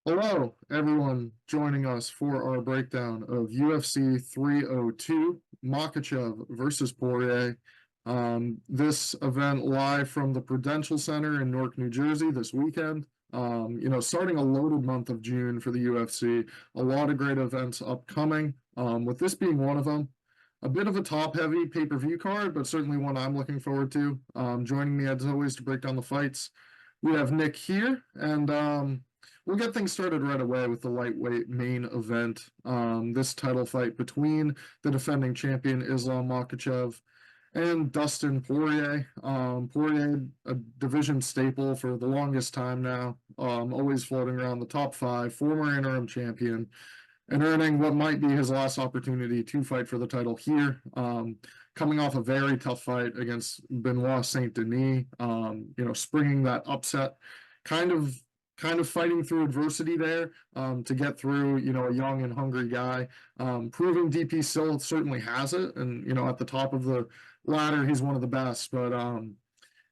Hello, everyone joining us for our breakdown of UFC 302, Makhachev versus Poirier. This event live from the Prudential Center in Newark, New Jersey this weekend. Starting a loaded month of June for the UFC, a lot of great events upcoming, with this being one of them. A bit of a top-heavy pay-per-view card, but certainly one I'm looking forward to. Joining me as always to break down the fights, we have Nick here, and we'll get things started right away with the lightweight main event. This title fight between the defending champion Islam Makhachev and Dustin Poirier. Poirier, a division staple for the longest time now, always floating around the top five, former interim champion, and earning what might be his last opportunity to fight for the title here. Coming off a very tough fight against Benoit Saint Denis, springing that upset, kind of fighting through adversity there to get through, a young and hungry guy. Proving DP still certainly has it, and at the top of the ladder, he's one of the best. But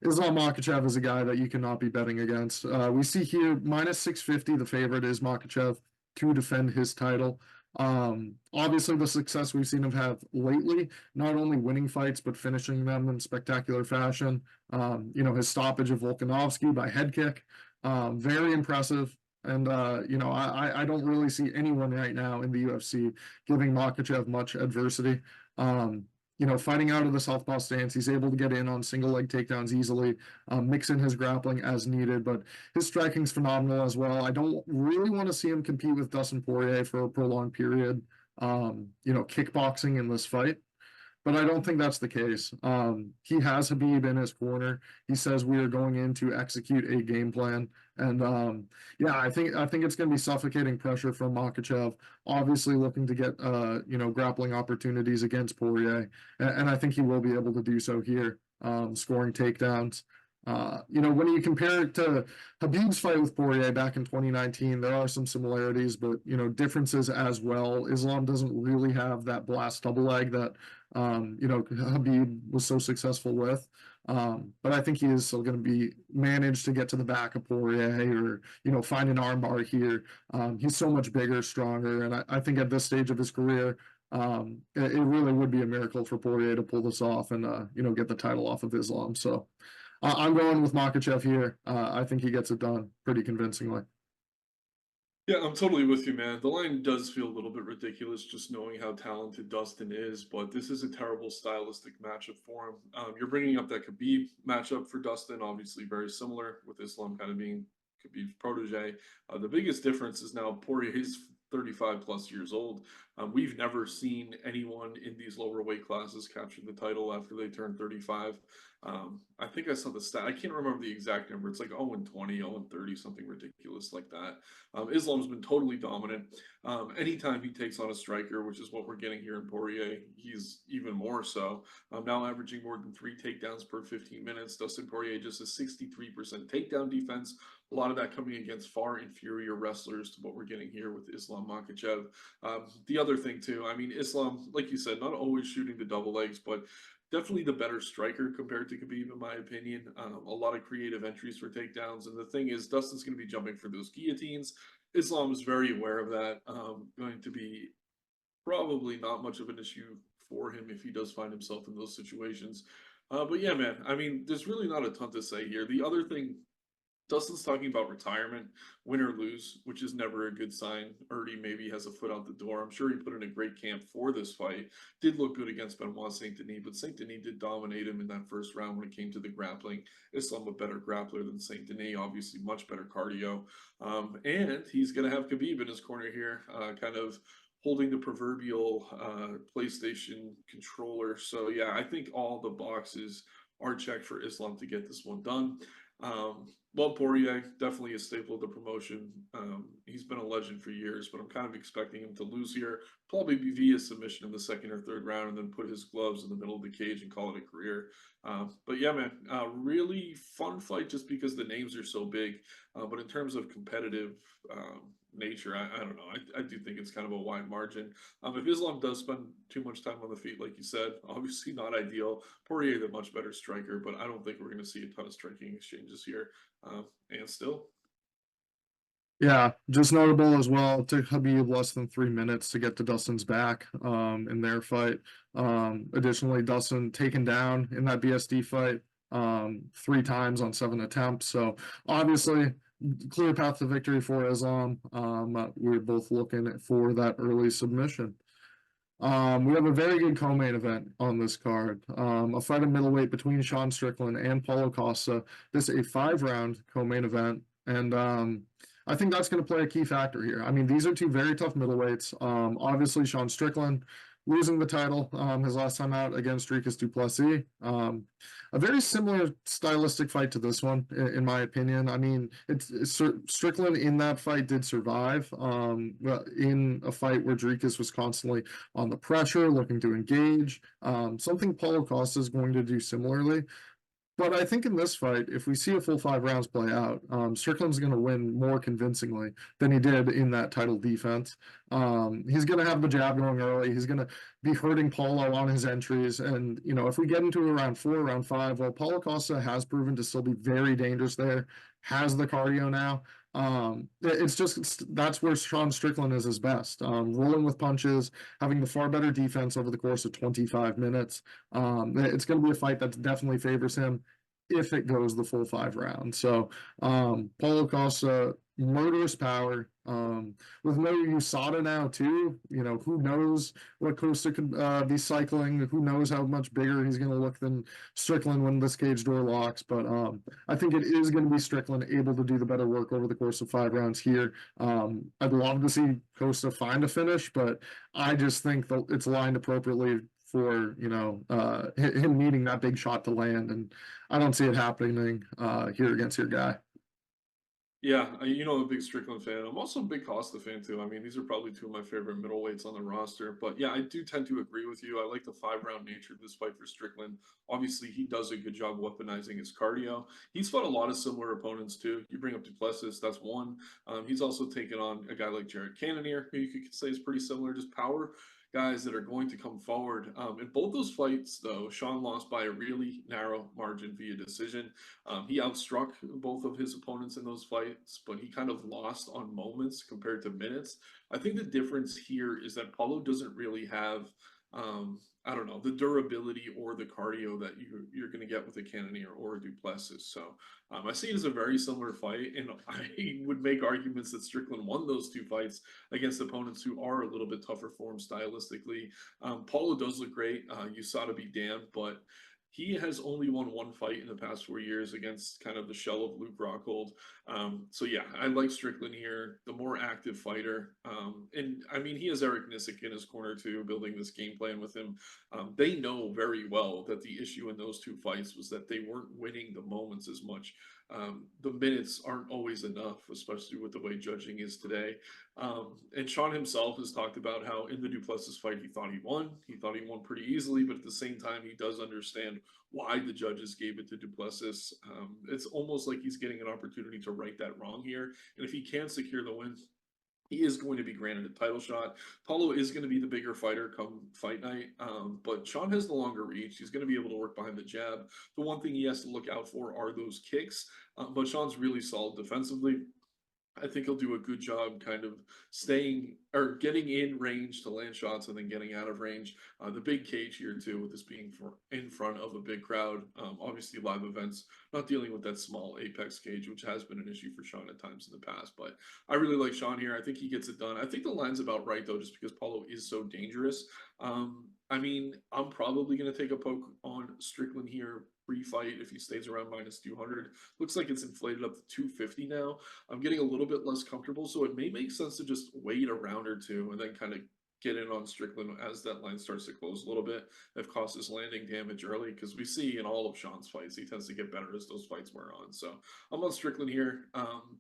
Islam Makhachev is a guy that you cannot be betting against. We see here minus 650. The favorite is Makhachev to defend his title. Obviously, the success we've seen him have lately, not only winning fights, but finishing them in spectacular fashion. His stoppage of Volkanovski by head kick, very impressive. And, I don't really see anyone right now in the UFC giving Makhachev much adversity. Fighting out of the southpaw stance, he's able to get in on single leg takedowns easily, mix in his grappling as needed, but his striking's phenomenal as well. I don't really want to see him compete with Dustin Poirier for a prolonged period, kickboxing in this fight. But I don't think that's the case. He has Habib in his corner. He says we are going in to execute a game plan. And I think it's going to be suffocating pressure from Makhachev, obviously looking to get grappling opportunities against Poirier, and I think he will be able to do so here, scoring takedowns. When you compare it to Habib's fight with Poirier back in 2019, there are some similarities, but differences as well. Islam doesn't really have that blast double leg that Habib was so successful with. But I think he is still going to be managed to get to the back of Poirier or, find an armbar here. He's so much bigger, stronger. And I think at this stage of his career, it really would be a miracle for Poirier to pull this off and, get the title off of Islam. So I'm going with Makhachev here. I think he gets it done pretty convincingly. Yeah, I'm totally with you, man. The line does feel a little bit ridiculous just knowing how talented Dustin is, but this is a terrible stylistic matchup for him. You're bringing up that Khabib matchup for Dustin, obviously very similar, with Islam kind of being Khabib's protege. The biggest difference is now Poirier is 35 plus years old. We've never seen anyone in these lower weight classes capture the title after they turn 35. I think I saw the stat. I can't remember the exact number. It's like 0 and 20, 0 and 30, something ridiculous like that. Islam's been totally dominant. Anytime he takes on a striker, which is what we're getting here in Poirier, he's even more so. Now averaging more than 3 takedowns per 15 minutes. Dustin Poirier just a 63% takedown defense. A lot of that coming against far inferior wrestlers to what we're getting here with Islam Makhachev. The other thing too, I mean, Islam, like you said, not always shooting the double legs, but definitely the better striker compared to Khabib, in my opinion. A lot of creative entries for takedowns. And the thing is, Dustin's going to be jumping for those guillotines. Islam is very aware of that. Going to be probably not much of an issue for him if he does find himself in those situations. But yeah, man, I mean, there's really not a ton to say here. The other thing, Dustin's talking about retirement, win or lose, which is never a good sign. Erdy maybe has a foot out the door. I'm sure he put in a great camp for this fight. Did look good against Benoit Saint Denis, but Saint Denis did dominate him in that first round when it came to the grappling. Islam a better grappler than Saint Denis, obviously much better cardio. And he's going to have Khabib in his corner here, kind of holding the proverbial PlayStation controller. So yeah, I think all the boxes are checked for Islam to get this one done. Well, Poirier, definitely a staple of the promotion. He's been a legend for years, but I'm kind of expecting him to lose here, probably be via submission in the second or third round, and then put his gloves in the middle of the cage and call it a career. But yeah, man, really fun fight just because the names are so big. But in terms of competitive nature, I don't know. I do think it's kind of a wide margin. If Islam does spend too much time on the feet, like you said, obviously not ideal. Poirier, the much better striker, but I don't think we're going to see a ton of striking exchanges here. And still, Yeah, just notable as well. It took Khabib less than 3 minutes to get to Dustin's back in their fight. Additionally, Dustin taken down in that BSD fight 3 times on 7 attempts. So obviously, clear path to victory for Islam. We're both looking for that early submission. We have a very good co-main event on this card. A fight of middleweight between Sean Strickland and Paulo Costa. This is a 5-round co-main event, and I think that's going to play a key factor here. I mean, these are two very tough middleweights. Obviously, Sean Strickland losing the title his last time out against Dricus du Plessis. A very similar stylistic fight to this one, in my opinion. I mean, it's Strickland in that fight did survive in a fight where Dricus was constantly on the pressure, looking to engage. Something Paulo Costa is going to do similarly. But I think in this fight, if we see a full 5 rounds play out, Strickland's going to win more convincingly than he did in that title defense. He's going to have the jab going early. He's going to be hurting Paulo on his entries. And, you know, if we get into a round 4, round 5, well, Paulo Costa has proven to still be very dangerous there, has the cardio now. That's where Sean Strickland is his best. Rolling with punches, having the far better defense over the course of 25 minutes. It's going to be a fight that definitely favors him if it goes the full 5 rounds. So Paulo Costa, murderous power. With no USADA now too, you know, who knows what Costa could be cycling. Who knows how much bigger he's going to look than Strickland when this cage door locks. But I think it is going to be Strickland able to do the better work over the course of 5 rounds here. I'd love to see Costa find a finish, but I just think that it's lined appropriately for, you know, him needing that big shot to land, and I don't see it happening here against your guy. Yeah, you know, I'm a big Strickland fan. I'm also a big Costa fan too. I mean, these are probably two of my favorite middleweights on the roster. But yeah, I do tend to agree with you. I like the 5 round nature of this fight for Strickland. Obviously, he does a good job weaponizing his cardio. He's fought a lot of similar opponents too. You bring up Duplessis, that's one. He's also taken on a guy like Jared Cannonier, who you could say is pretty similar, just power guys that are going to come forward. In both those fights, though, Sean lost by a really narrow margin via decision. He outstruck both of his opponents in those fights, but he kind of lost on moments compared to minutes. I think the difference here is that Paulo doesn't really have, I don't know, the durability or the cardio that you're going to get with a Cannonier or a Duplessis. So I see it as a very similar fight, and I would make arguments that Strickland won those two fights against opponents who are a little bit tougher for him stylistically. Paulo does look great. USADA be damned, but he has only won one fight in the past 4 years against kind of the shell of Luke Rockhold. So yeah, I like Strickland here, the more active fighter. And I mean, he has Eric Nissick in his corner too, building this game plan with him. They know very well that the issue in those two fights was that they weren't winning the moments as much. The minutes aren't always enough, especially with the way judging is today. And Sean himself has talked about how in the Duplessis fight he thought he won. He thought he won pretty easily, but at the same time he does understand why the judges gave it to Duplessis. It's almost like he's getting an opportunity to right that wrong here. And if he can secure the win, he is going to be granted a title shot. Paulo is going to be the bigger fighter come fight night, but Sean has the longer reach. He's going to be able to work behind the jab. The one thing he has to look out for are those kicks, but Sean's really solid defensively. I think he'll do a good job kind of staying or getting in range to land shots and then getting out of range. The big cage here, too, with this being in front of a big crowd. Obviously, live events, not dealing with that small apex cage, which has been an issue for Sean at times in the past. But I really like Sean here. I think he gets it done. I think the line's about right, though, just because Paulo is so dangerous. I mean, I'm probably going to take a poke on Strickland here pre-fight if he stays around minus 200. Looks like it's inflated up to 250 now. I'm getting a little bit less comfortable, so it may make sense to just wait a round or two and then kind of get in on Strickland as that line starts to close a little bit. If Costa's landing damage early, because we see in all of Sean's fights, he tends to get better as those fights wear on. So I'm on Strickland here.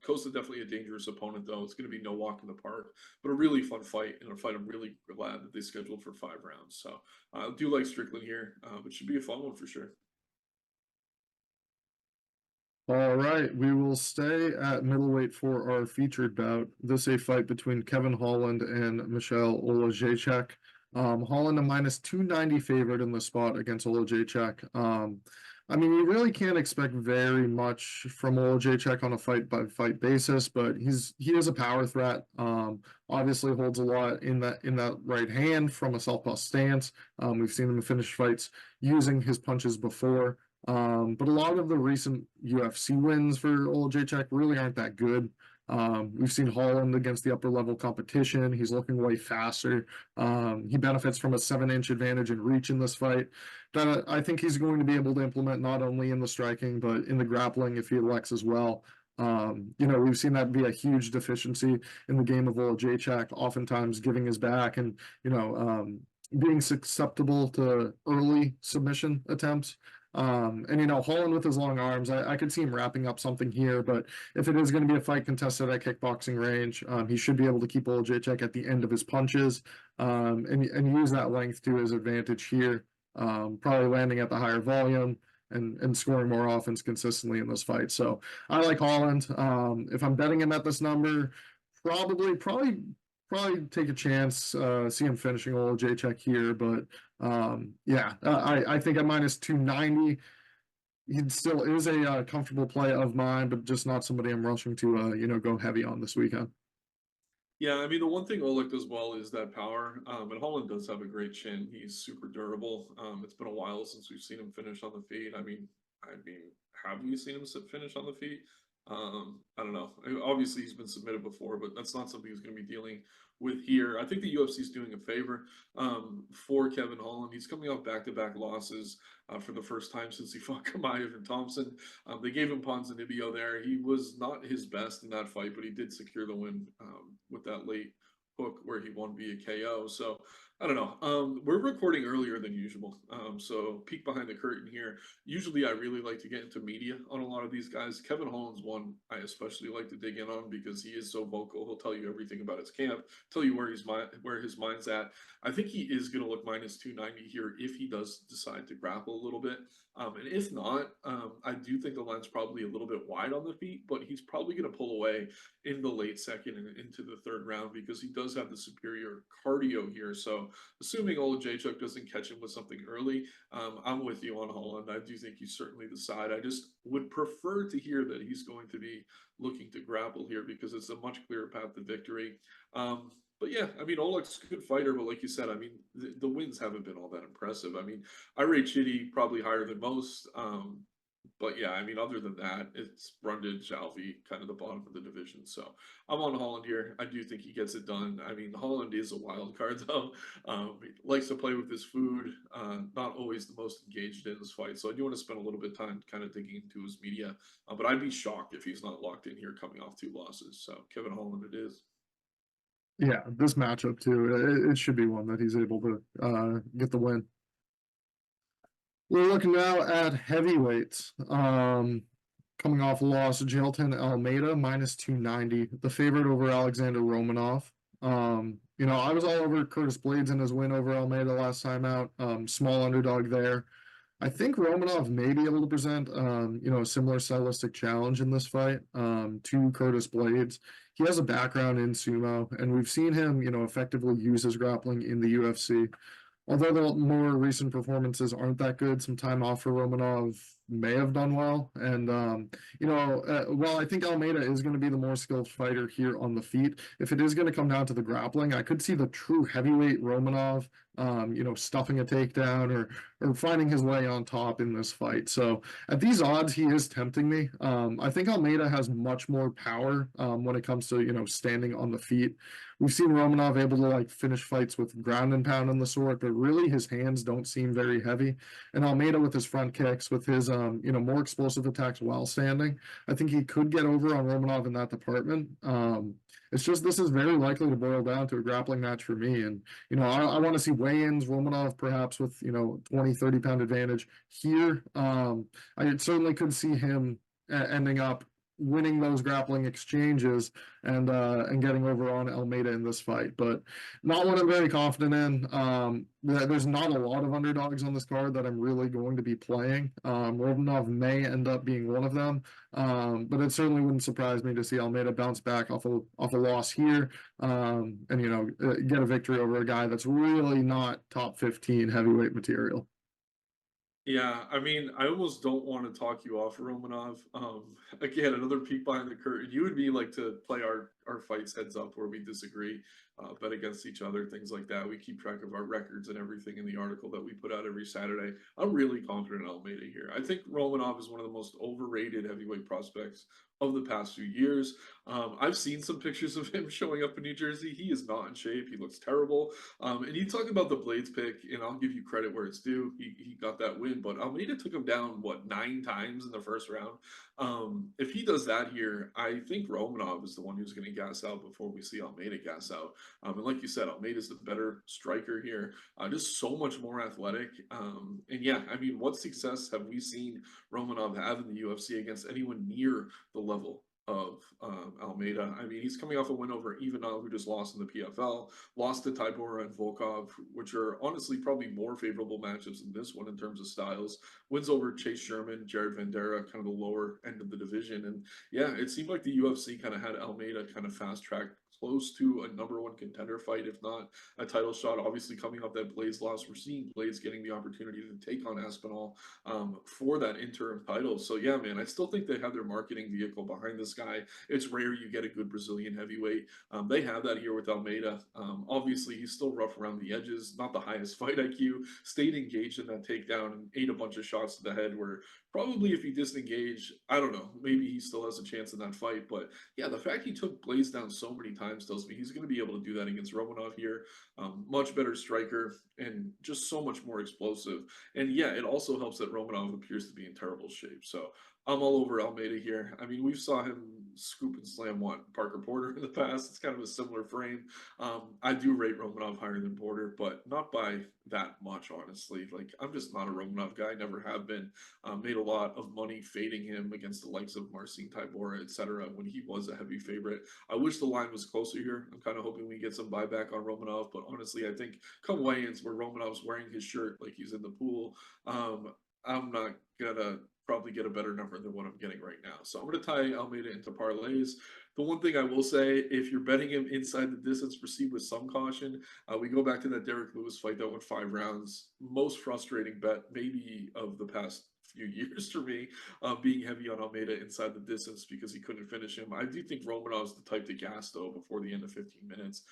Costa definitely a dangerous opponent, though. It's going to be no walk in the park, but a really fun fight, and a fight I'm really glad that they scheduled for 5 rounds. So I do like Strickland here. It should be a fun one for sure. All right, we will stay at middleweight for our featured bout. This is a fight between Kevin Holland and Michelle Oleksiejczuk. Holland a minus 290 favorite in the spot against Oleksiejczuk. I mean, you really can't expect very much from Oleksiejczuk on a fight-by-fight basis, but he is a power threat. Obviously holds a lot in that right hand from a southpaw stance. We've seen him finish fights using his punches before. But a lot of the recent UFC wins for Oleksiejczuk really aren't that good. We've seen Holland against the upper level competition. He's looking way faster. He benefits from a 7-inch advantage in reach in this fight that I think he's going to be able to implement not only in the striking, but in the grappling if he elects as well. We've seen that be a huge deficiency in the game of Oleksiejczuk, oftentimes giving his back and, being susceptible to early submission attempts. Holland with his long arms, I could see him wrapping up something here, but if it is going to be a fight contested at kickboxing range, he should be able to keep Oleksiejczuk at the end of his punches, and use that length to his advantage here, probably landing at the higher volume and scoring more offense consistently in this fight. So I like Holland. If I'm betting him at this number, probably take a chance, see him finishing Oleksiejczuk here, but I think at minus 290, he still is a comfortable play of mine, but just not somebody I'm rushing to go heavy on this weekend. Yeah, I mean, the one thing Oleg does well is that power. And Holland does have a great chin. He's super durable. It's been a while since we've seen him finish on the feet. I mean, have we seen him finish on the feet? I don't know. Obviously, he's been submitted before, but that's not something he's going to be dealing with here. I think the UFC is doing a favor for Kevin Holland. He's coming off back-to-back losses for the first time since he fought Chimaev and Thompson. They gave him Ponzinibbio there. He was not his best in that fight, but he did secure the win with that late hook where he won via KO. So I don't know. We're recording earlier than usual. So peek behind the curtain here. Usually I really like to get into media on a lot of these guys. Kevin Holland's one I especially like to dig in on because he is so vocal. He'll tell you everything about his camp, tell you where his mind's at. I think he is going to look minus 290 here if he does decide to grapple a little bit. And if not, I do think the line's probably a little bit wide on the feet, but he's probably going to pull away in the late second and into the third round because he does have the superior cardio here. So assuming Oleksiejczuk doesn't catch him with something early, I'm with you on Holland. I do think he's certainly the side. I just would prefer to hear that he's going to be looking to grapple here because it's a much clearer path to victory. But yeah, I mean, Oleg's a good fighter, but like you said, I mean, the wins haven't been all that impressive. I mean, I rate Chitty probably higher than most. But yeah, I mean, other than that, it's Brundage, Alvey, kind of the bottom of the division. So I'm on Holland here. I do think he gets it done. I mean, Holland is a wild card, though. He likes to play with his food, not always the most engaged in this fight. So I do want to spend a little bit of time kind of digging into his media. But I'd be shocked if he's not locked in here coming off 2 losses. So Kevin Holland it is. Yeah, this matchup too, it should be one that he's able to get the win. We're looking now at heavyweights. Coming off a loss, Jailton Almeida minus 290, the favorite over Alexander Romanov. I was all over Curtis Blades in his win over Almeida last time out. Small underdog there. I think Romanov may be able to present, a similar stylistic challenge in this fight to Curtis Blades. He has a background in sumo, and we've seen him, effectively use his grappling in the UFC. Although the more recent performances aren't that good, some time off for Romanov may have done well. And, while I think Almeida is going to be the more skilled fighter here on the feet, if it is going to come down to the grappling, I could see the true heavyweight Romanov, stuffing a takedown or finding his way on top in this fight. So at these odds, he is tempting me. I think Almeida has much more power when it comes to, standing on the feet. We've seen Romanov able to finish fights with ground and pound and the sort, but really his hands don't seem very heavy. And Almeida with his front kicks, with his more explosive attacks while standing, I think he could get over on Romanov in that department. It's just this is very likely to boil down to a grappling match for me. And, I want to see weigh-ins, Romanov perhaps with, 20, 30-pound advantage here. I certainly could see him ending up winning those grappling exchanges and getting over on Almeida in this fight, but not one I'm very confident in. There's not a lot of underdogs on this card that I'm really going to be playing. Romanov may end up being one of them, but it certainly wouldn't surprise me to see Almeida bounce back off a loss here, and get a victory over a guy that's really not top 15 heavyweight material. Yeah, I mean, I almost don't want to talk you off, Romanov. Again, another peek behind the curtain. You and me like to play our fights heads up where we disagree, bet against each other, things like that. We keep track of our records and everything in the article that we put out every Saturday. I'm really confident in Almeida here. I think Romanov is one of the most overrated heavyweight prospects of the past few years. I've seen some pictures of him showing up in New Jersey. He is not in shape. He looks terrible. And you talk about the Blades pick, and I'll give you credit where it's due. He got that win, but Almeida took him down, what, 9 times in the first round? If he does that here, I think Romanov is the one who's going to gas out before we see Almeida gas out. And like you said, Almeida's the better striker here, just so much more athletic. And yeah, I mean, what success have we seen Romanov have in the UFC against anyone near the level of Almeida? I mean, he's coming off a win over Ivanov, who just lost in the PFL, lost to Tybura and Volkov, which are honestly probably more favorable matchups than this one in terms of styles. Wins over Chase Sherman, Jared Vandera, kind of the lower end of the division. And yeah, it seemed like the UFC kind of had Almeida kind of fast tracked close to a #1 contender fight, if not a title shot. Obviously, coming off that Blades loss, we're seeing Blades getting the opportunity to take on Aspinall for that interim title. So yeah, man, I still think they have their marketing vehicle behind this guy. It's rare you get a good Brazilian heavyweight. They have that here with Almeida. Obviously, he's still rough around the edges, not the highest fight IQ, stayed engaged in that takedown and ate a bunch of shots to the head where probably if he disengaged, I don't know, maybe he still has a chance in that fight. But yeah, the fact he took Blaze down so many times tells me he's going to be able to do that against Romanov here. Much better striker and just so much more explosive. And yeah, it also helps that Romanov appears to be in terrible shape. So I'm all over Almeida here. I mean, we saw him scoop and slam what Parker Porter in the past. It's kind of a similar frame. I do rate Romanov higher than Porter, but not by that much, honestly. Like, I'm just not a Romanov guy. Never have been. Made a lot of money fading him against the likes of Marcin Tybura, etc. When he was a heavy favorite. I wish the line was closer here. I'm kind of hoping we get some buyback on Romanov, but honestly, I think come weigh-ins where Romanov's wearing his shirt like he's in the pool, I'm not gonna probably get a better number than what I'm getting right now. So I'm gonna tie Almeida into parlays. The one thing I will say, if you're betting him inside the distance, proceed with some caution. We go back to that Derek Lewis fight that went 5 rounds. Most frustrating bet maybe of the past few years for me, being heavy on Almeida inside the distance because he couldn't finish him. I do think Romanov's the type to gas though before the end of 15 minutes.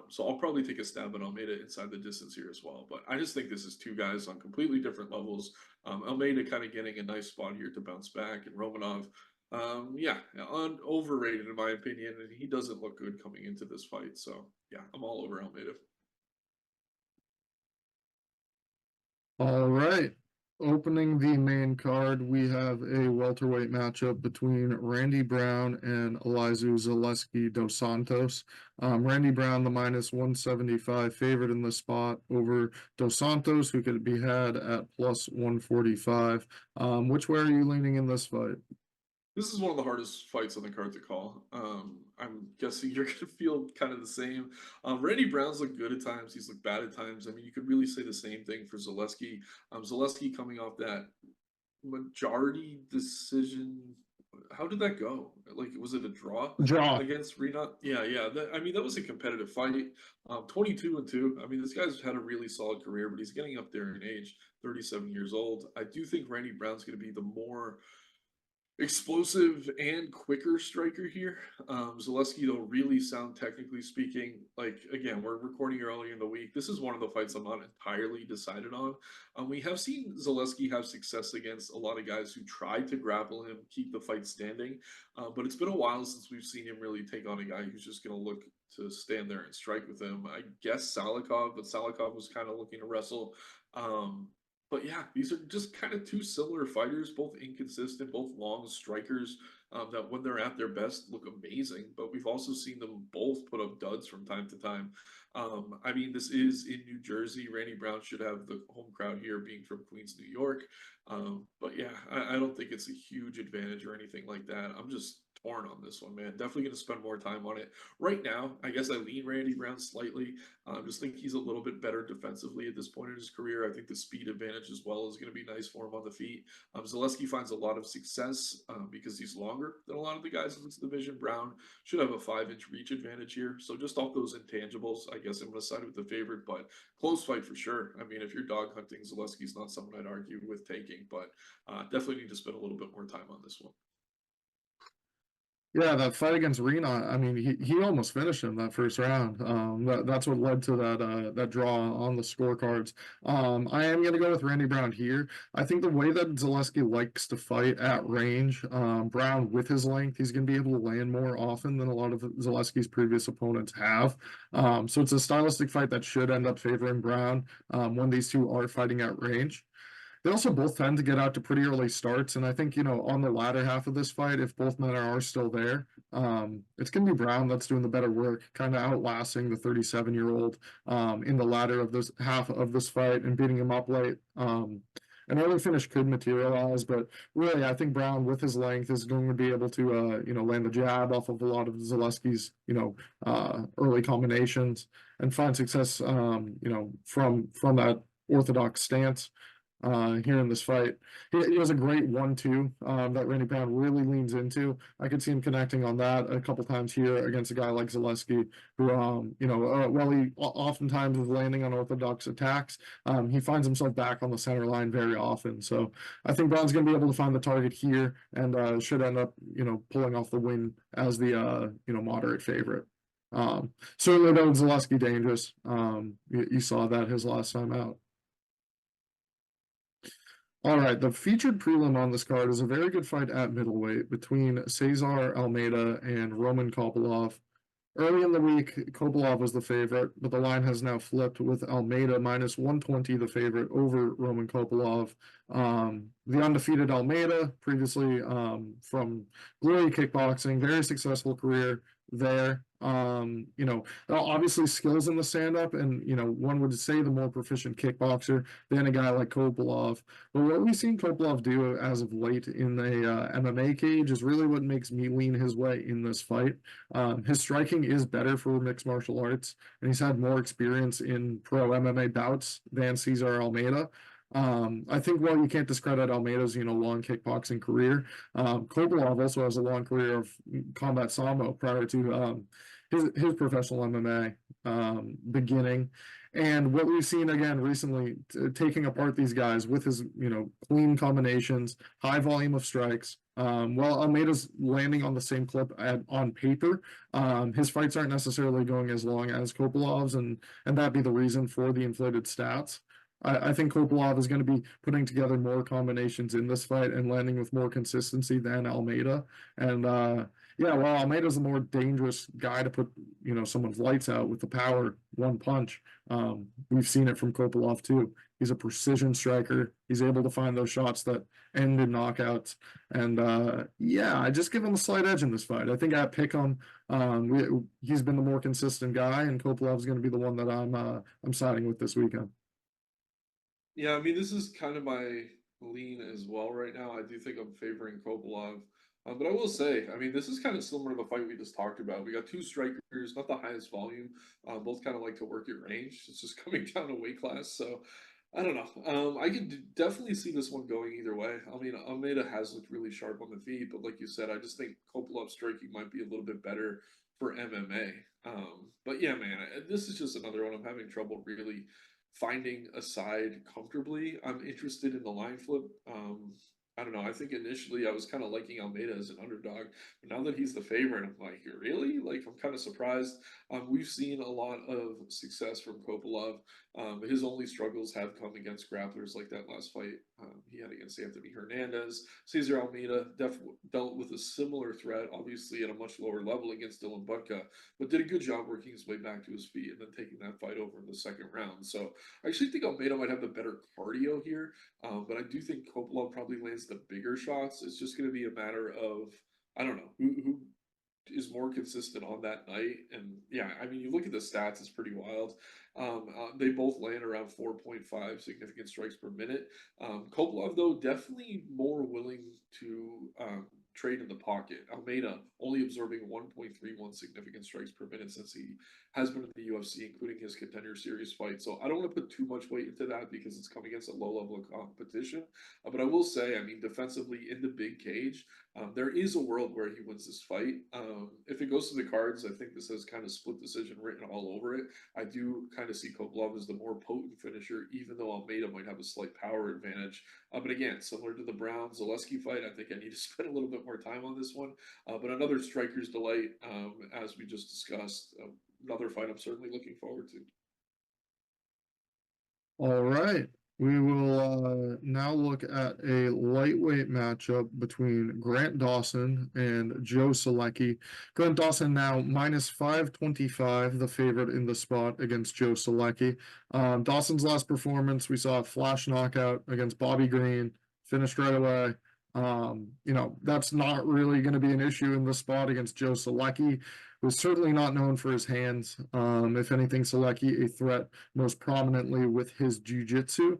So I'll probably take a stab at Almeida inside the distance here as well. But I just think this is two guys on completely different levels. Almeida kind of getting a nice spot here to bounce back, and Romanov, yeah, overrated in my opinion, and he doesn't look good coming into this fight. So yeah, I'm all over Almeida. All right. Opening the main card, we have a welterweight matchup between Randy Brown and Zaleski dos Santos. Randy Brown, the -175 favorite in the spot over dos Santos, who could be had at +145. Which way are you leaning in this fight? This is one of the hardest fights on the card to call. I'm guessing you're going to feel kind of the same. Randy Brown's looked good at times. He's looked bad at times. I mean, you could really say the same thing for Zaleski. Zaleski coming off that majority decision. How did that go? Like, was it a draw Draw. against Renat? Yeah, yeah. I mean, that was a competitive fight. 22-2. I mean, this guy's had a really solid career, but he's getting up there in age, 37 years old. I do think Randy Brown's going to be the more explosive and quicker striker here. Zaleski, though, really sound technically speaking. Like, again, we're recording earlier in the week. This is one of the fights I'm not entirely decided on. We have seen Zaleski have success against a lot of guys who tried to grapple him, keep the fight standing. But it's been a while since we've seen him really take on a guy who's just going to look to stand there and strike with him. I guess Salikov, but Salikov was kind of looking to wrestle. But yeah, these are just kind of two similar fighters, both inconsistent, both long strikers that when they're at their best look amazing. But we've also seen them both put up duds from time to time. I mean, this is in New Jersey. Randy Brown should have the home crowd here being from Queens, New York. But yeah, I don't think it's a huge advantage or anything like that. I'm just torn on this one, man. Definitely going to spend more time on it. Right now, I guess I lean Randy Brown slightly. Just think he's a little bit better defensively at this point in his career. I think the speed advantage as well is going to be nice for him on the feet. Zaleski finds a lot of success because he's longer than a lot of the guys in this division. Brown should have a 5-inch reach advantage here. So just off those intangibles, I guess I'm going to side with the favorite, but close fight for sure. I mean, if you're dog hunting, Zaleski's not someone I'd argue with taking, but definitely need to spend a little bit more time on this one. Yeah, that fight against Reno, I mean, he almost finished him that first round. That's what led to that draw on the scorecards. I am going to go with Randy Brown here. I think the way that Zaleski likes to fight at range, Brown with his length, he's going to be able to land more often than a lot of Zaleski's previous opponents have. So it's a stylistic fight that should end up favoring Brown when these two are fighting at range. They also both tend to get out to pretty early starts, and I think, you know, on the latter half of this fight, if both men are still there, it's going to be Brown that's doing the better work, kind of outlasting the 37-year-old in the latter of this half of this fight and beating him up late. An early finish could materialize, but really, I think Brown, with his length, is going to be able to, you know, land a jab off of a lot of Zaleski's, you know, early combinations and find success, you know, from that orthodox stance here in this fight. He has a great 1-2 that Randy Brown really leans into. I could see him connecting on that a couple times here against a guy like Zaleski, who, you know, while he oftentimes is landing on orthodox attacks, he finds himself back on the center line very often. So I think Brown's going to be able to find the target here and should end up, you know, pulling off the win as the, you know, moderate favorite. Certainly though, Zaleski dangerous. You saw that his last time out. All right, the featured prelim on this card is a very good fight at middleweight between Cesar Almeida and Roman Kopylov. Early in the week, Kopylov was the favorite, but the line has now flipped with Almeida minus 120 the favorite over Roman Kopylov. The undefeated Almeida, previously from Glory Kickboxing, very successful career there. You know, obviously skills in the stand-up, and, you know, one would say the more proficient kickboxer than a guy like Kopylov. But what we've seen Kopylov do as of late in the MMA cage is really what makes me lean his way in this fight. His striking is better for mixed martial arts, and he's had more experience in pro MMA bouts than Cesar Almeida. I think while you can't discredit Almeida's, you know, long kickboxing career, Kopylov also has a long career of combat sambo prior to his professional MMA beginning. And what we've seen again recently, taking apart these guys with his, you know, clean combinations, high volume of strikes. While Almeida's landing on the same clip on paper, his fights aren't necessarily going as long as Kopylov's, and that be the reason for the inflated stats. I think Kopylov is going to be putting together more combinations in this fight and landing with more consistency than Almeida. And yeah, well, Almeida's a more dangerous guy to put, you know, someone's lights out with the power, one punch. We've seen it from Kopylov too. He's a precision striker. He's able to find those shots that end in knockouts. And yeah, I just give him a slight edge in this fight. I think I pick him. He's been the more consistent guy, and Kopilov's going to be the one that I'm siding with this weekend. Yeah, I mean, this is kind of my lean as well right now. I do think I'm favoring Kopylov. But I will say, I mean, this is kind of similar to the fight we just talked about. We got two strikers, not the highest volume, both kind of like to work at range. It's just coming down a weight class. So I don't know. I could definitely see this one going either way. I mean, Almeida has looked really sharp on the feet, but like you said, I just think Kopylov striking might be a little bit better for MMA. But yeah, man, this is just another one I'm having trouble really finding a side comfortably. I'm interested in the line flip. I don't know. I think initially I was kind of liking Almeida as an underdog, but now that he's the favorite, I'm like, really? Like, I'm kind of surprised. We've seen a lot of success from Kopylov. His only struggles have come against grapplers like that last fight he had against Anthony Hernandez. Cesar Almeida dealt with a similar threat, obviously at a much lower level against Dylan Butka, but did a good job working his way back to his feet and then taking that fight over in the second round. So I actually think Almeida might have the better cardio here, but I do think Kopylov probably lands the bigger shots. It's just going to be a matter of, I don't know, who is more consistent on that night. And yeah, I mean, you look at the stats, it's pretty wild. They both land around 4.5 significant strikes per minute. Kopylov, though, definitely more willing to trade in the pocket. Almeida only absorbing 1.31 significant strikes per minute since he has been in the UFC, including his Contender Series fight. So I don't want to put too much weight into that because it's coming against a low level of competition. But I will say, I mean, defensively in the big cage, there is a world where he wins this fight. If it goes to the cards, I think this has kind of split decision written all over it. I do kind of see Kopylov as the more potent finisher, even though Almeida might have a slight power advantage. But again, similar to the Brown Zaleski fight, I think I need to spend a little bit more time on this one. But another striker's delight, as we just discussed. Another fight I'm certainly looking forward to. All right. We will now look at a lightweight matchup between Grant Dawson and Joe Solecki. Grant Dawson now minus 525, the favorite in the spot against Joe Solecki. Dawson's last performance, we saw a flash knockout against Bobby Green, finished right away. That's not really going to be an issue in the spot against Joe Solecki, who's certainly not known for his hands. If anything, Solecki a threat most prominently with his jiu-jitsu.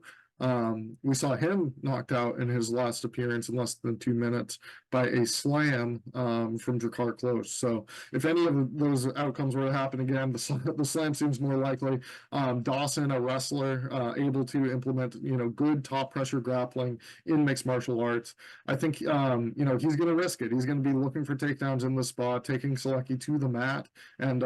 We saw him knocked out in his last appearance in less than 2 minutes by a slam from Drakkar Klose. So if any of those outcomes were to happen again, the slam seems more likely. Dawson, a wrestler, able to implement good top pressure grappling in mixed martial arts. I think he's going to risk it. He's going to be looking for takedowns in the spot, taking Solecki to the mat, and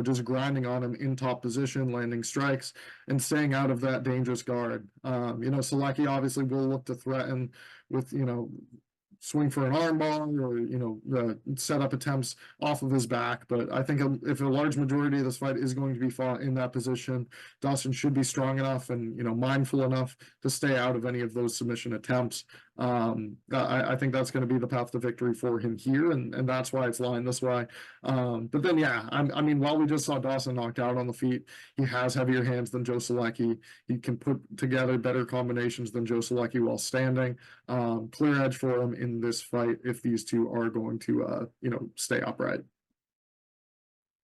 just grinding on him in top position, landing strikes, and staying out of that dangerous guard. Solecki obviously will look to threaten with, swing for an armbar or, set up attempts off of his back. But I think if a large majority of this fight is going to be fought in that position, Dawson should be strong enough and, mindful enough to stay out of any of those submission attempts. I think that's going to be the path to victory for him here, and that's why it's lined this way. But then, yeah, I mean, while we just saw Dawson knocked out on the feet, he has heavier hands than Joe Solecki. He can put together better combinations than Joe Solecki while standing. Clear edge for him in this fight if these two are going to, stay upright.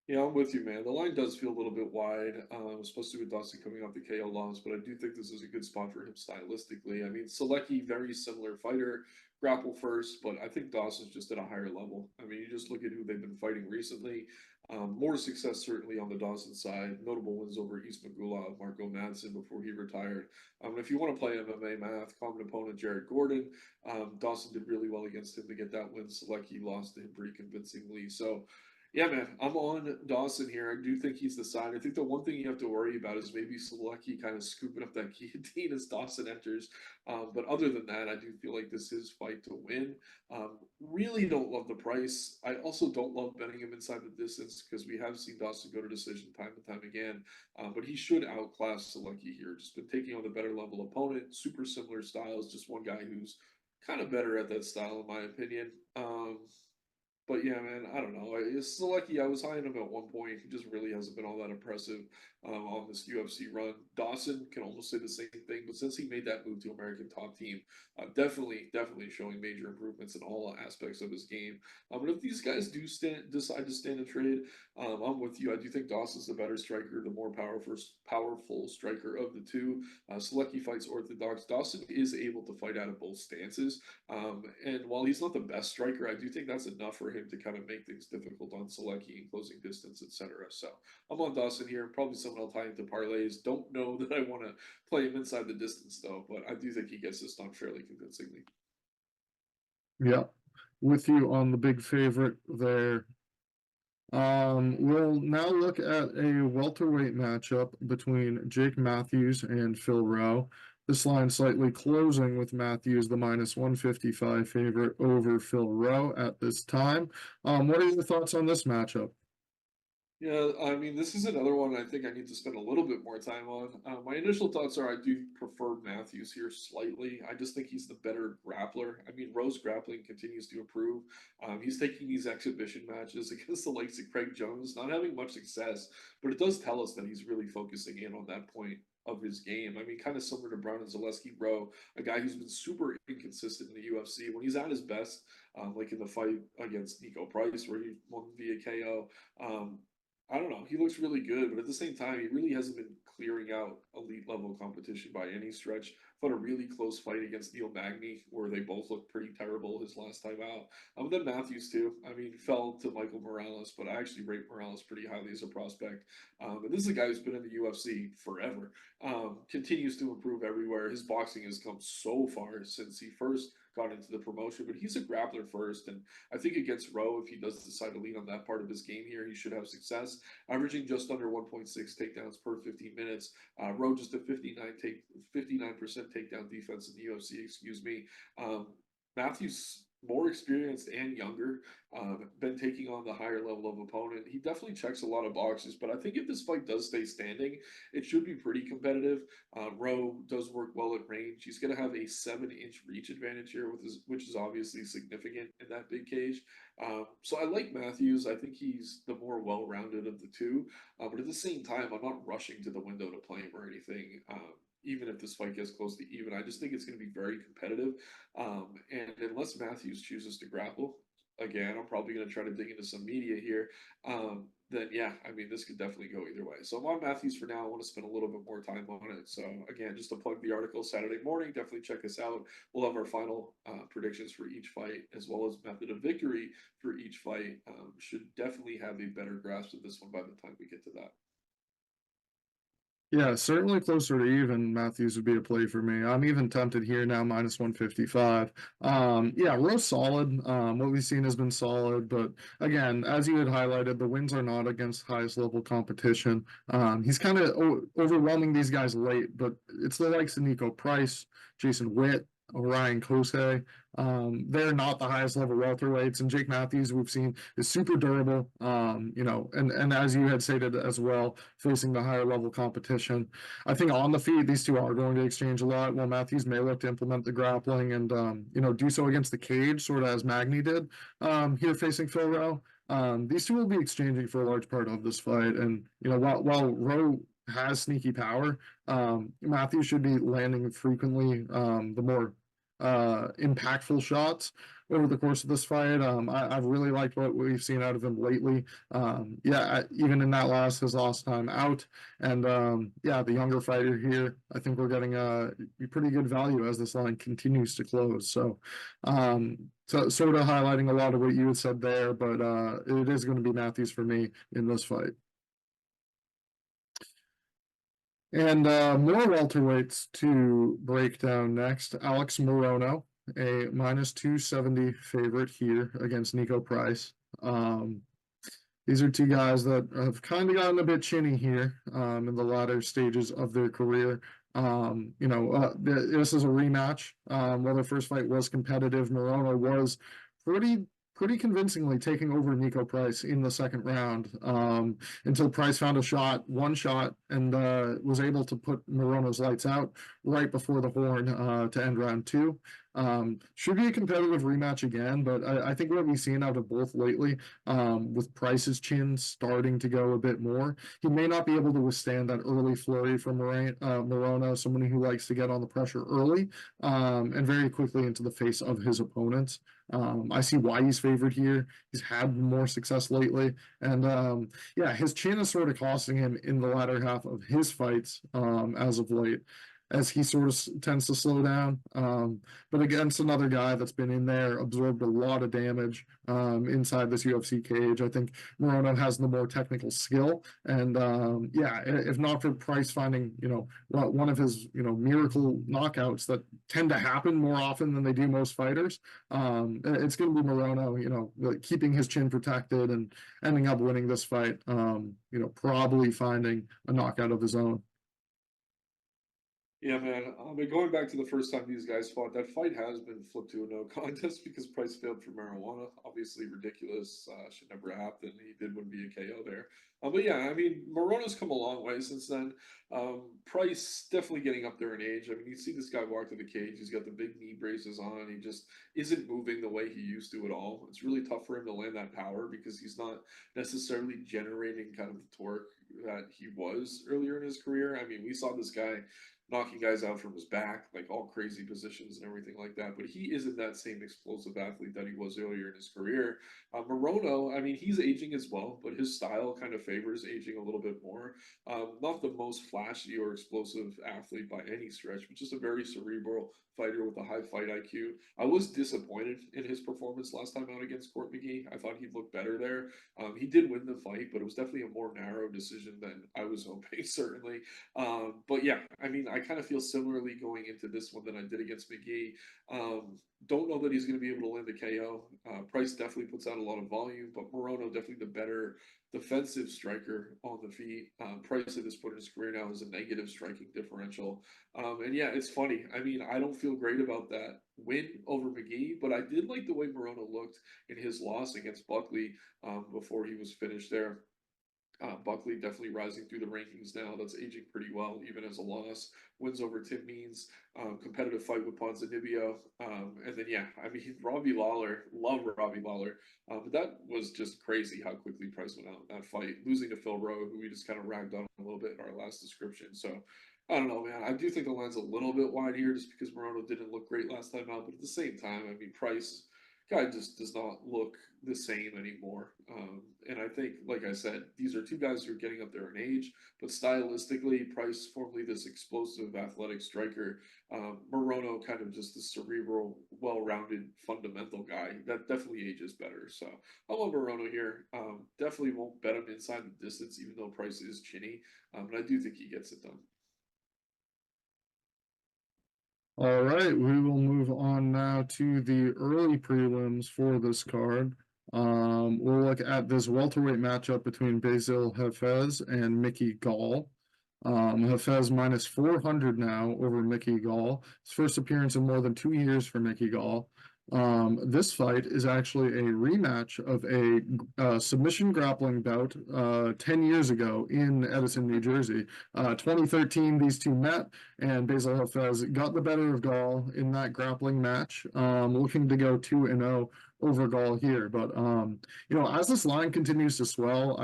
Yeah, I'm with you, man. The line does feel a little bit wide, especially with Dawson coming off the KO loss, but I do think this is a good spot for him stylistically. I mean, Solecki, very similar fighter, grapple first, but I think Dawson's just at a higher level. I mean, you just look at who they've been fighting recently. More success certainly on the Dawson side. Notable wins over Ismagulov, Marco Madsen before he retired. If you want to play MMA math, common opponent Jared Gordon, Dawson did really well against him to get that win. Solecki lost to him pretty convincingly. So, yeah, man, I'm on Dawson here. I do think he's the side. I think the one thing you have to worry about is maybe Solecki kind of scooping up that guillotine as Dawson enters. But other than that, I do feel like this is fight to win. Really don't love the price. I also don't love betting him inside the distance because we have seen Dawson go to decision time and time again. But he should outclass Solecki here. Just been taking on the better level opponent. Super similar styles. Just one guy who's kind of better at that style, in my opinion. But yeah, man, I don't know. It's Solecki. I was high on him at one point. He just really hasn't been all that impressive on this UFC run. Dawson can almost say the same thing, but since he made that move to American Top Team, definitely showing major improvements in all aspects of his game. But if these guys do decide to stand a trade, I'm with you. I do think Dawson's the better striker, the more powerful striker of the two. Solecki fights orthodox. Dawson is able to fight out of both stances. And while he's not the best striker, I do think that's enough for him to kind of make things difficult on Solecki in closing distance, etc. So I'm on Dawson here. Probably someone I'll tie into parlays. Don't know that I want to play him inside the distance though, but I do think he gets this done fairly convincingly. Yeah, with you on the big favorite there. We'll now look at a welterweight matchup between Jake Matthews and Phil Rowe. This line slightly closing with Matthews, the minus 155 favorite over Phil Rowe at this time. What are your thoughts on this matchup? Yeah, I mean, this is another one I think I need to spend a little bit more time on. My initial thoughts are I do prefer Matthews here slightly. I just think he's the better grappler. I mean, Rowe's grappling continues to improve. He's taking these exhibition matches against the likes of Craig Jones, not having much success, but it does tell us that he's really focusing in on that point of his game. I mean, kind of similar to Brown and Zaleski, Rowe, a guy who's been super inconsistent in the UFC. When he's at his best, like in the fight against Nico Price, where he won via KO, I don't know. He looks really good, but at the same time, he really hasn't been clearing out elite level competition by any stretch. Fought a really close fight against Neil Magny, where they both looked pretty terrible his last time out. Then Matthews too. I mean, fell to Michael Morales, but I actually rate Morales pretty highly as a prospect. And this is a guy who's been in the UFC forever. Continues to improve everywhere. His boxing has come so far since he first got into the promotion, but he's a grappler first, and I think against Rowe, if he does decide to lean on that part of his game here, he should have success. Averaging just under 1.6 takedowns per 15 minutes. Rowe just a 59% takedown defense in the UFC. Excuse me. Matthews more experienced and younger, been taking on the higher level of opponent. He definitely checks a lot of boxes, but I think if this fight does stay standing, it should be pretty competitive. Rowe does work well at range. He's going to have a 7-inch reach advantage here, which is obviously significant in that big cage. So I like Matthews. I think he's the more well-rounded of the two, but at the same time, I'm not rushing to the window to play him or anything. Even if this fight gets close to even, I just think it's going to be very competitive. And unless Matthews chooses to grapple, again, I'm probably going to try to dig into some media here. Then yeah, I mean, this could definitely go either way. So I'm on Matthews for now. I want to spend a little bit more time on it. So again, just to plug the article Saturday morning, definitely check us out. We'll have our final predictions for each fight, as well as method of victory for each fight. Should definitely have a better grasp of this one by the time we get to that. Yeah, certainly closer to even. Matthews would be a play for me. I'm even tempted here now, minus 155. Yeah, Rowe's solid. What we've seen has been solid, but again, as you had highlighted, the wins are not against highest level competition. He's kind of overwhelming these guys late, but it's the likes of Nico Price, Jason Witt, Orion Kosei. They're not the highest level welterweights, and Jake Matthews we've seen is super durable. And as you had stated as well, facing the higher level competition. I think on the feet, these two are going to exchange a lot. While Matthews may look to implement the grappling and do so against the cage, sort of as Magny did here facing Phil Rowe. These two will be exchanging for a large part of this fight, and while Rowe has sneaky power, Matthews should be landing frequently the more impactful shots over the course of this fight. I've really liked what we've seen out of him lately. Even in his last time out. And the younger fighter here, I think we're getting a pretty good value as this line continues to close. So sort of highlighting a lot of what you had said there, but it is going to be Matthews for me in this fight. And more welterweights to break down next. Alex Morono, a minus 270 favorite here against Nico Price. These are two guys that have kind of gotten a bit chinny here in the latter stages of their career. This is a rematch. While their first fight was competitive, Morono was pretty convincingly taking over Nico Price in the second round until Price found one shot, and was able to put Morono's lights out right before the horn to end round two. Should be a competitive rematch again, but I think what we've seen out of both lately, with Price's chin starting to go a bit more, he may not be able to withstand that early flurry from Morono, somebody who likes to get on the pressure early and very quickly into the face of his opponents. I see why he's favored here. He's had more success lately, and his chin is sort of costing him in the latter half of his fights as of late, as he sort of tends to slow down. But against another guy that's been in there, absorbed a lot of damage inside this UFC cage, I think Morono has the more technical skill. And if not for Price finding, one of his, miracle knockouts that tend to happen more often than they do most fighters, it's going to be Morono, keeping his chin protected and ending up winning this fight, probably finding a knockout of his own. Yeah, man. Going back to the first time these guys fought, that fight has been flipped to a no contest because Price failed for marijuana. Obviously ridiculous. Should never happen. He did win via KO there. But yeah, I mean, Morono's come a long way since then. Price definitely getting up there in age. I mean, you see this guy walk to the cage. He's got the big knee braces on. He just isn't moving the way he used to at all. It's really tough for him to land that power because he's not necessarily generating kind of the torque that he was earlier in his career. I mean, we saw this guy knocking guys out from his back, like all crazy positions and everything like that. But he isn't that same explosive athlete that he was earlier in his career. Morono, I mean, he's aging as well, but his style kind of favors aging a little bit more. Not the most flashy or explosive athlete by any stretch, but just a very cerebral fighter with a high fight IQ. I was disappointed in his performance last time out against Court McGee. I thought he'd look better there. He did win the fight, but it was definitely a more narrow decision than I was hoping, certainly. But yeah, I mean, I kind of feel similarly going into this one than I did against McGee. Don't know that he's going to be able to land a KO. Price definitely puts out a lot of volume, but Morono definitely the better defensive striker on the feet. Price at this point in his career now is a negative striking differential. And yeah, it's funny. I mean, I don't feel great about that win over McGee, but I did like the way Morono looked in his loss against Buckley before he was finished there. Buckley definitely rising through the rankings now. That's aging pretty well, even as a loss. Wins over Tim Means, competitive fight with Ponzinibbio. And then, yeah, I mean, Robbie Lawler, love Robbie Lawler. But that was just crazy how quickly Price went out in that fight, losing to Phil Rowe, who we just kind of ragged on a little bit in our last description. So, I don't know, man. I do think the line's a little bit wide here just because Morono didn't look great last time out. But at the same time, I mean, Price guy just does not look the same anymore. And I think, like I said, these are two guys who are getting up there in age, but stylistically, Price, formerly this explosive athletic striker, Morono, kind of just the cerebral, well-rounded, fundamental guy that definitely ages better. So I love Morono here. Definitely won't bet him inside the distance, even though Price is chinny. But I do think he gets it done. All right, we will move on now to the early prelims for this card. We'll look at this welterweight matchup between Basil Hafez and Mickey Gall. Hafez minus 400 now over Mickey Gall. His first appearance in more than 2 years for Mickey Gall. This fight is actually a rematch of a submission grappling bout 10 years ago in Edison, New Jersey. 2013, these two met, and Basil Hafez got the better of Gall in that grappling match, looking to go 2-0 over Gall here. But, you know, as this line continues to swell,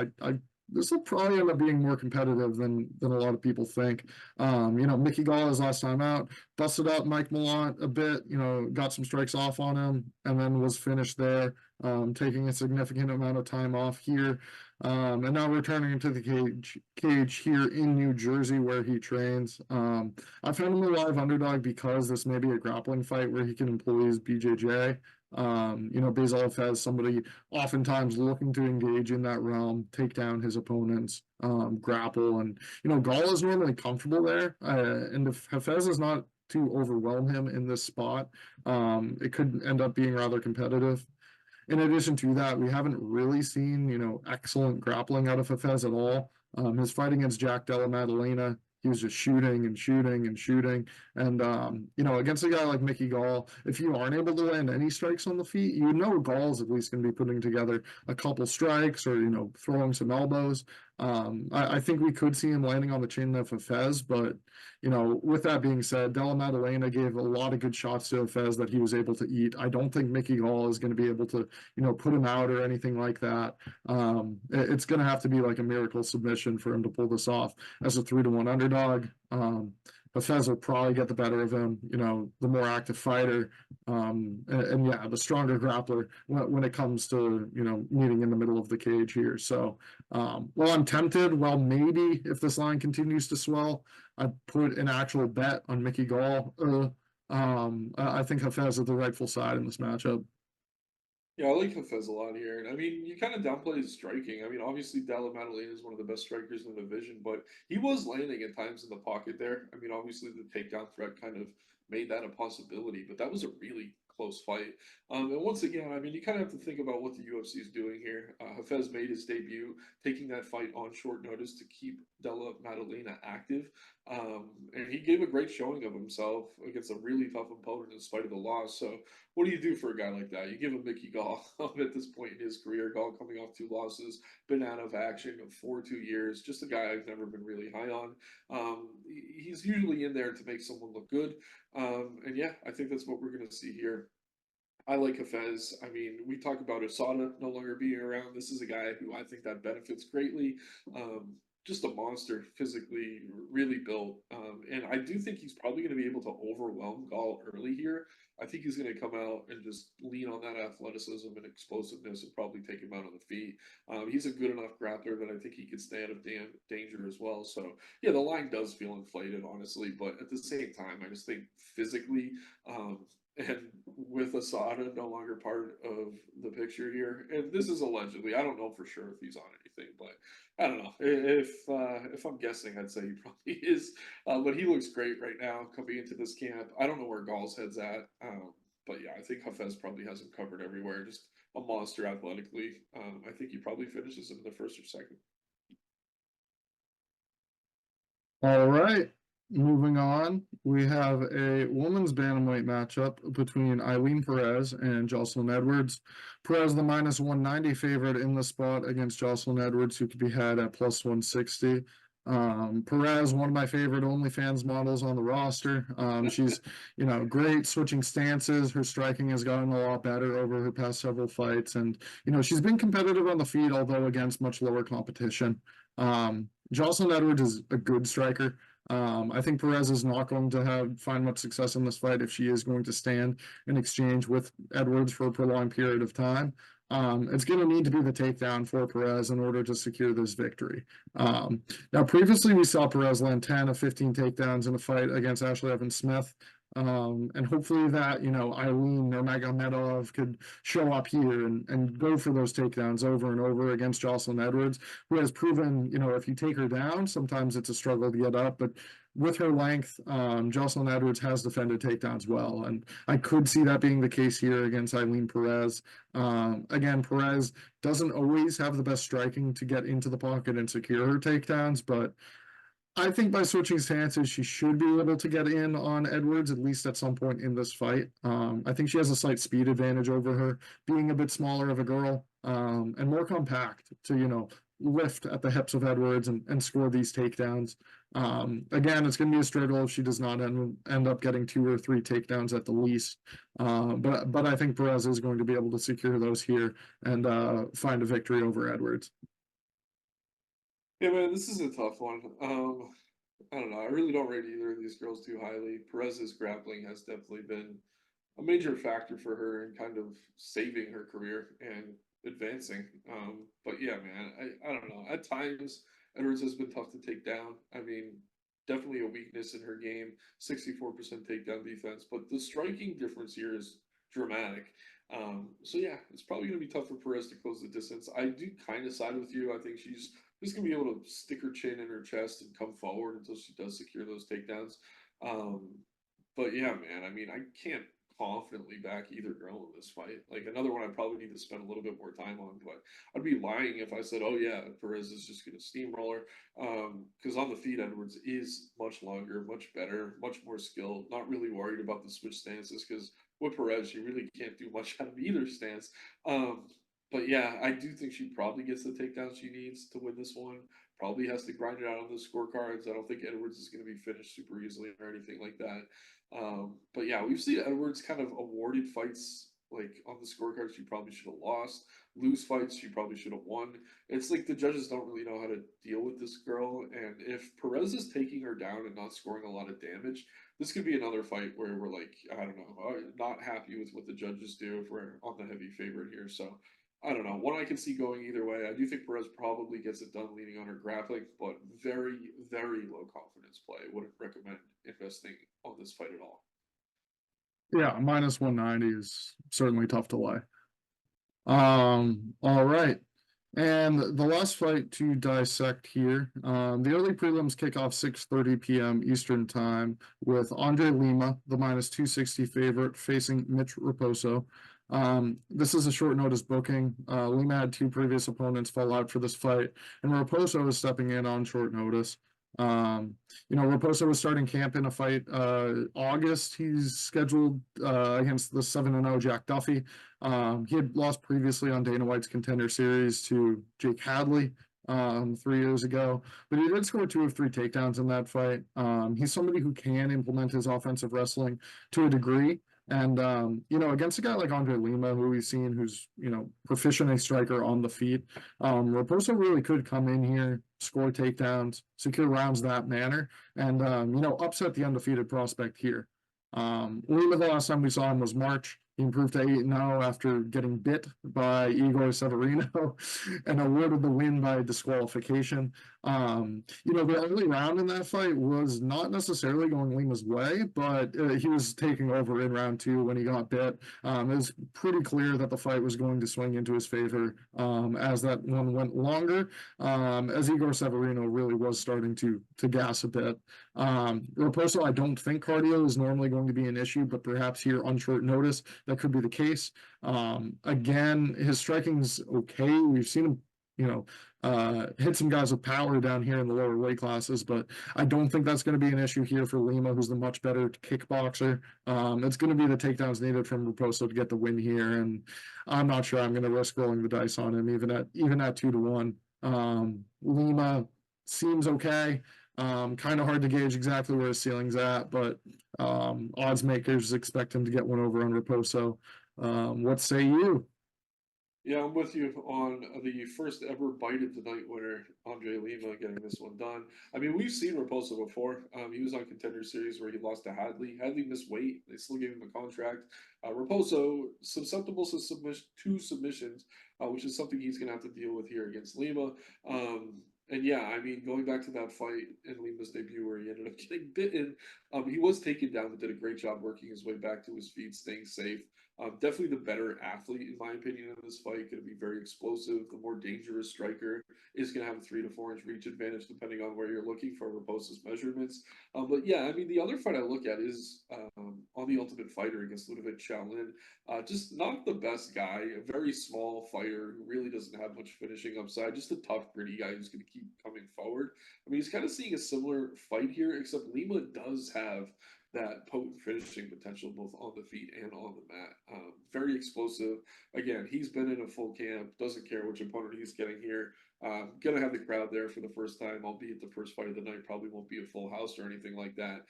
this will probably end up being more competitive than a lot of people think. You know, Mickey Gall, his last time out, busted up Mike Malott a bit, you know, got some strikes off on him, and then was finished there, taking a significant amount of time off here. And now returning into the cage here in New Jersey where he trains. I found him a live underdog because this may be a grappling fight where he can employ his BJJ. You know, Basil Hafez somebody oftentimes looking to engage in that realm, take down his opponents, grapple, and you know, Gall is normally comfortable there. And if Hafez is not to overwhelm him in this spot, it could end up being rather competitive. In addition to that, we haven't really seen, you know, excellent grappling out of Hafez at all. His fight against Jack Della Maddalena, he was just shooting and shooting and shooting. And, you know, against a guy like Mickey Gall, if you aren't able to land any strikes on the feet, you know Gall's at least going to be putting together a couple strikes or, you know, throwing some elbows. I think we could see him landing on the chin of Hafez, but, you know, with that being said, Della Maddalena gave a lot of good shots to Hafez that he was able to eat. I don't think Mickey Gall is going to be able to, you know, put him out or anything like that. It's going to have to be like a miracle submission for him to pull this off as a 3-1 underdog. Hafez will probably get the better of him, you know, the more active fighter, and yeah, the stronger grappler when it comes to, you know, meeting in the middle of the cage here. So, well, I'm tempted. Well, maybe if this line continues to swell, I'd put an actual bet on Mickey Gall. I think Hafez is the rightful side in this matchup. Yeah, I like Hafez a lot here. And I mean, you kind of downplay his striking. I mean, obviously, Della Maddalena is one of the best strikers in the division, but he was landing at times in the pocket there. I mean, obviously, the takedown threat kind of made that a possibility, but that was a really close fight. And once again, I mean, you kind of have to think about what the UFC is doing here. Hafez made his debut, taking that fight on short notice to keep Della Maddalena active. And he gave a great showing of himself against a really tough opponent in spite of the loss. So what do you do for a guy like that? You give him Mickey Gall at this point in his career. Gall coming off 2 losses, been out of action for 2 years. Just a guy I've never been really high on. He's usually in there to make someone look good. And yeah, I think that's what we're going to see here. I like Hafez. I mean, we talk about Asada no longer being around. This is a guy who I think that benefits greatly. just a monster, physically, really built. And I do think he's probably going to be able to overwhelm Gall early here. I think he's going to come out and just lean on that athleticism and explosiveness and probably take him out on the feet. He's a good enough grappler that I think he could stay out of danger as well. So, yeah, the line does feel inflated, honestly. But at the same time, I just think physically, and with Asada no longer part of the picture here, and this is allegedly, I don't know for sure if he's on anything, but I don't know. If I'm guessing, I'd say he probably is. But he looks great right now coming into this camp. I don't know where Gall's head's at, but yeah, I think Hafez probably has him covered everywhere. Just a monster athletically. I think he probably finishes him in the first or second. All right, moving on. We have a women's bantamweight matchup between Eileen Perez and Jocelyn Edwards. Perez, the -190 favorite in the spot against Jocelyn Edwards, who could be had at +160. Perez, one of my favorite OnlyFans models on the roster. She's, great switching stances. Her striking has gotten a lot better over her past several fights. And, she's been competitive on the feet, although against much lower competition. Jocelyn Edwards is a good striker. I think Perez is not going to find much success in this fight if she is going to stand in exchange with Edwards for a prolonged period of time. It's going to need to be the takedown for Perez in order to secure this victory. Now, previously we saw Perez land 10 of 15 takedowns in a fight against Ashley Evans-Smith. And hopefully that, Eileen or Magomedov could show up here and go for those takedowns over and over against Jocelyn Edwards, who has proven, if you take her down, sometimes it's a struggle to get up. But with her length, Jocelyn Edwards has defended takedowns well. And I could see that being the case here against Eileen Perez. Again, Perez doesn't always have the best striking to get into the pocket and secure her takedowns, but I think by switching stances, she should be able to get in on Edwards, at least at some point in this fight. I think she has a slight speed advantage over her, being a bit smaller of a girl, and more compact to, lift at the hips of Edwards and score these takedowns. Again, it's going to be a struggle if she does not end up getting 2 or 3 takedowns at the least. But I think Perez is going to be able to secure those here and find a victory over Edwards. Yeah, man, this is a tough one. I don't know. I really don't rate either of these girls too highly. Perez's grappling has definitely been a major factor for her in kind of saving her career and advancing. But yeah, man, I don't know. At times, Edwards has been tough to take down. I mean, definitely a weakness in her game, 64% takedown defense, but the striking difference here is dramatic. So yeah, it's probably going to be tough for Perez to close the distance. I do kind of side with you. I think she's just going to be able to stick her chin in her chest and come forward until she does secure those takedowns. But yeah, man, I mean, I can't confidently back either girl in this fight. Like another one I probably need to spend a little bit more time on, but I'd be lying if I said, oh yeah, Perez is just going to steamroller. Because on the feet, Edwards is much longer, much better, much more skilled, not really worried about the switch stances because with Perez, you really can't do much out of either stance. But yeah, I do think she probably gets the takedown she needs to win this one. Probably has to grind it out on the scorecards. I don't think Edwards is going to be finished super easily or anything like that. But yeah, we've seen Edwards kind of awarded fights like on the scorecards she probably should have lost, lose fights she probably should have won. It's like the judges don't really know how to deal with this girl. And if Perez is taking her down and not scoring a lot of damage, this could be another fight where we're like, I don't know, not happy with what the judges do if we're on the heavy favorite here. So I don't know. One I can see going either way. I do think Perez probably gets it done leaning on her grappling, but very, very low confidence play. Wouldn't recommend investing on this fight at all. Yeah, -190 is certainly tough to lay. All right. And the last fight to dissect here, the early prelims kick off 6:30 p.m. Eastern time with Andre Lima, the -260 favorite, facing Mitch Raposo. This is a short notice booking. Lima had 2 previous opponents fall out for this fight, and Raposo is stepping in on short notice. Raposo was starting camp in a fight August. He's scheduled against the 7-0 Jack Duffy. He had lost previously on Dana White's Contender Series to Jake Hadley 3 years ago, but he did score 2 of 3 takedowns in that fight. He's somebody who can implement his offensive wrestling to a degree. And, you know, against a guy like Andre Lima, who we've seen, who's, you know, proficient a striker on the feet, Raposo really could come in here, score takedowns, secure rounds that manner, and, you know, upset the undefeated prospect here. Lima, the last time we saw him was March. He improved to 8-0 after getting bit by Igor Severino and awarded the win by disqualification. You know, the early round in that fight was not necessarily going Lima's way, but he was taking over in round 2 when he got bit. It was pretty clear that the fight was going to swing into his favor as that one went longer, as Igor Severino really was starting to gas a bit. Raposo, I don't think cardio is normally going to be an issue, but perhaps here on short notice, that could be the case. Again, his striking's okay. We've seen him, you know, hit some guys with power down here in the lower weight classes, but I don't think that's going to be an issue here for Lima, who's the much better kickboxer. It's going to be the takedowns needed from Raposo to get the win here, and I'm not sure I'm going to risk rolling the dice on him, even at 2-1. Lima seems okay. Kind of hard to gauge exactly where his ceiling's at, but odds makers expect him to get one over on Raposo. What say you? Yeah, I'm with you on the first ever bite of the night winner, Andre Lima, getting this one done. I mean, we've seen Raposo before. He was on Contender Series where he lost to Hadley. Hadley missed weight. They still gave him a contract. Raposo, susceptible to submissions, which is something he's going to have to deal with here against Lima. And yeah, I mean, going back to that fight in Lima's debut where he ended up getting bitten, he was taken down but did a great job working his way back to his feet, staying safe. Definitely the better athlete, in my opinion, in this fight. Going to be very explosive. The more dangerous striker is going to have a 3 to 4 inch reach advantage, depending on where you're looking for Raposo's measurements. But yeah, I mean, the other fight I look at is on the Ultimate Fighter against Ludovic Shaolin. Just not the best guy, a very small fighter who really doesn't have much finishing upside. Just a tough, gritty guy who's going to keep coming forward. I mean, he's kind of seeing a similar fight here, except Lima does have that potent finishing potential both on the feet and on the mat. Very explosive. Again, he's been in a full camp, doesn't care which opponent he's getting here. Gonna have the crowd there for the first time, albeit the first fight of the night probably won't be a full house or anything like that.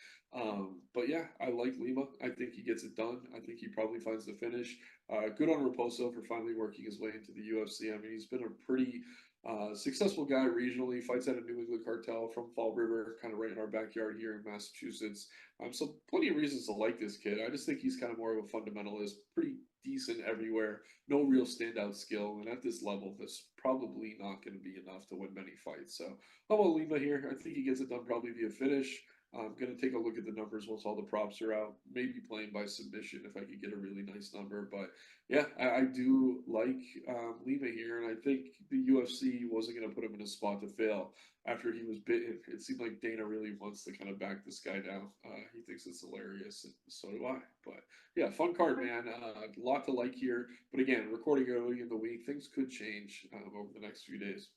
But yeah, I like Lima. I think he gets it done. I think he probably finds the finish. Good on Raposo for finally working his way into the UFC. I mean, he's been a pretty successful guy regionally, fights at a New England cartel from Fall River, kind of right in our backyard here in Massachusetts. So plenty of reasons to like this kid. I just think he's kind of more of a fundamentalist, pretty decent everywhere, no real standout skill. And at this level, that's probably not going to be enough to win many fights. So how about Lima here? I think he gets it done probably via finish. I'm going to take a look at the numbers once all the props are out. Maybe playing by submission if I could get a really nice number. But yeah, I do like Lima here. And I think the UFC wasn't going to put him in a spot to fail after he was bitten. It seemed like Dana really wants to kind of back this guy down. He thinks it's hilarious, and so do I. But yeah, fun card, man. A lot to like here. But again, recording early in the week, things could change over the next few days.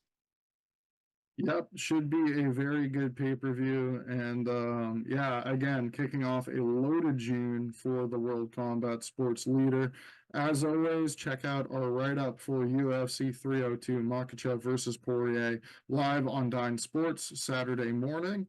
Yep, should be a very good pay-per-view. And yeah, again, kicking off a loaded June for the World Combat Sports Leader. As always, check out our write-up for UFC 302 Makhachev versus Poirier live on Dine Sports Saturday morning.